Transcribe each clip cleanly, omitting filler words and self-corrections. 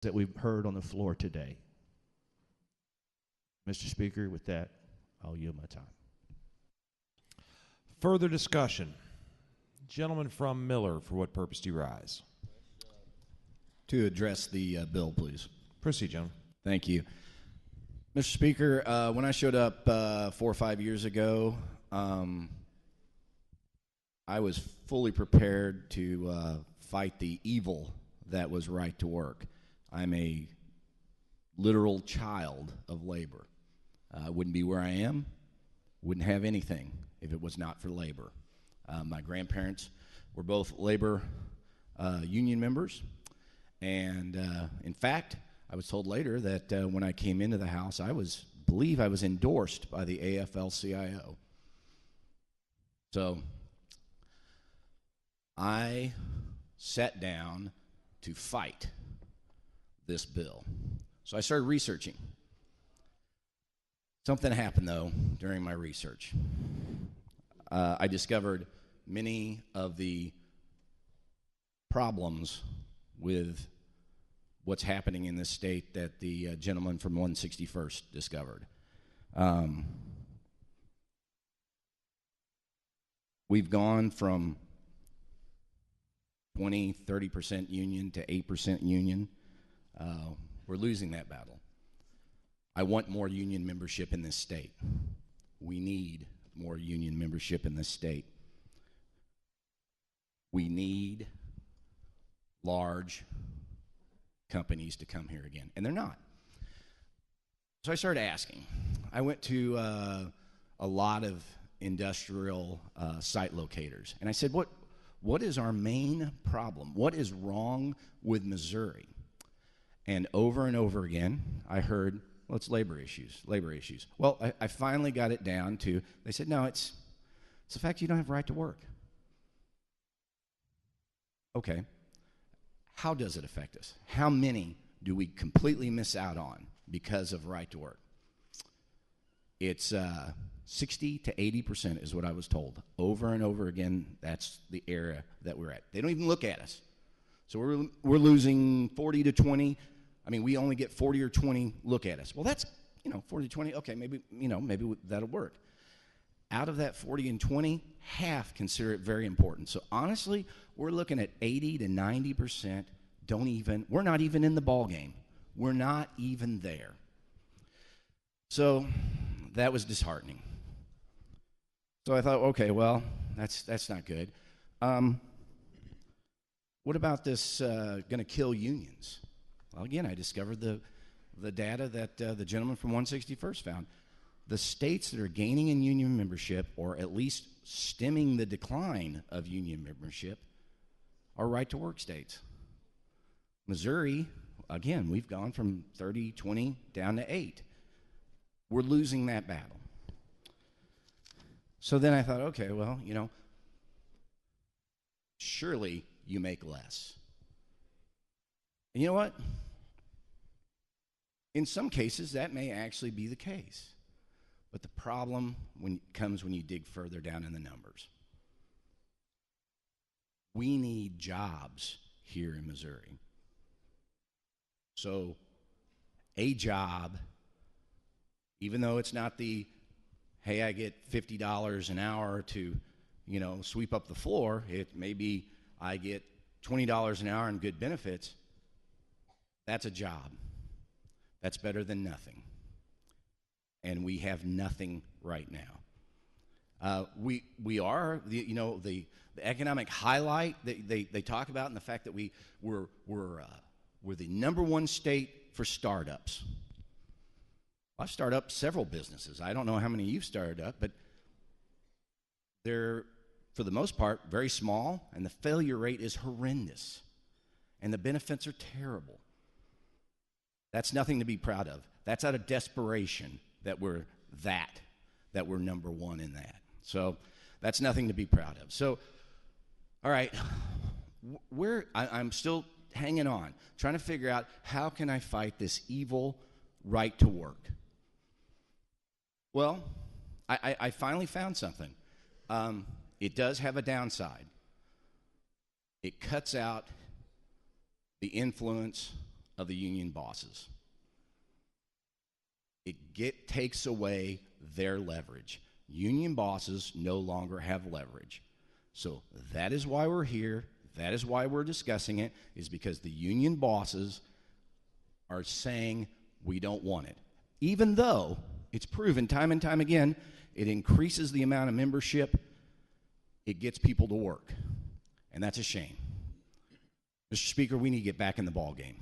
that we've heard on the floor today. Mr. Speaker, with that, I'll yield my time. Further discussion. Gentleman from Miller, for what purpose do you rise? To address the bill, please. Proceed, gentleman. Thank you. Mr. Speaker, when I showed up 4 or 5 years ago, I was fully prepared to fight the evil that was right to work. I'm a literal child of labor. I wouldn't be where I am, wouldn't have anything if it was not for labor. My grandparents were both labor union members, and in fact, I was told later that when I came into the House, I believe I was endorsed by the AFL-CIO. So I sat down to fight this bill. So I started researching. Something happened, though, during my research. I discovered many of the problems with what's happening in this state that the gentleman from 161st discovered. We've gone from 20, 30% union to 8% union. We're losing that battle. I want more union membership in this state. We need more union membership in this state. We need large companies to come here again, and they're not. So I started asking. I went to a lot of industrial site locators, and I said, what is our main problem? What is wrong with Missouri? And over again, I heard, well, it's labor issues. Well, I finally got it down to, they said, no, it's the fact you don't have right to work. Okay. How does it affect us? How many do we completely miss out on because of right to work? It's 60 to 80% is what I was told. Over and over again, that's the area that we're at. They don't even look at us. So we're losing 40 to 20. I mean, we only get 40 or 20 look at us. Well, that's, 40 to 20. Okay, maybe that'll work. Out of that 40 and 20, half consider it very important. So honestly, we're looking at 80 to 90% we're not even in the ball game. We're not even there. So that was disheartening. So I thought, okay, well, that's not good. What about this going to kill unions? Well, again, I discovered the data that the gentleman from 161st found. The states that are gaining in union membership, or at least stemming the decline of union membership, are right-to-work states. Missouri, again, we've gone from 30, 20 down to 8. We're losing that battle. So then I thought, okay, well, surely you make less. And you know what? In some cases, that may actually be the case. But the problem comes when you dig further down in the numbers. We need jobs here in Missouri. So a job, even though it's not the, hey, I get $50 an hour to, sweep up the floor, it may be I get $20 an hour and good benefits. That's a job. That's better than nothing. And we have nothing right now. We are the economic highlight that they talk about, and the fact that we're the number one state for startups. I've started up several businesses. I don't know how many you've started up, but they're, for the most part, very small, and the failure rate is horrendous, and the benefits are terrible. That's nothing to be proud of. That's out of desperation that we're number one in that. So that's nothing to be proud of. So, all right, I'm still hanging on, trying to figure out how can I fight this evil right to work. Well, I finally found something. It does have a downside. It cuts out the influence of the union bosses. It takes away their leverage. Union bosses no longer have leverage. So that is why we're here. That is why we're discussing it, is because the union bosses are saying we don't want it. Even though it's proven time and time again, it increases the amount of membership, it gets people to work. And that's a shame. Mr. Speaker, we need to get back in the ball game.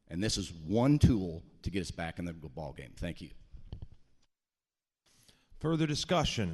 And this is one tool to get us back in the ball game. Thank you. Further discussion?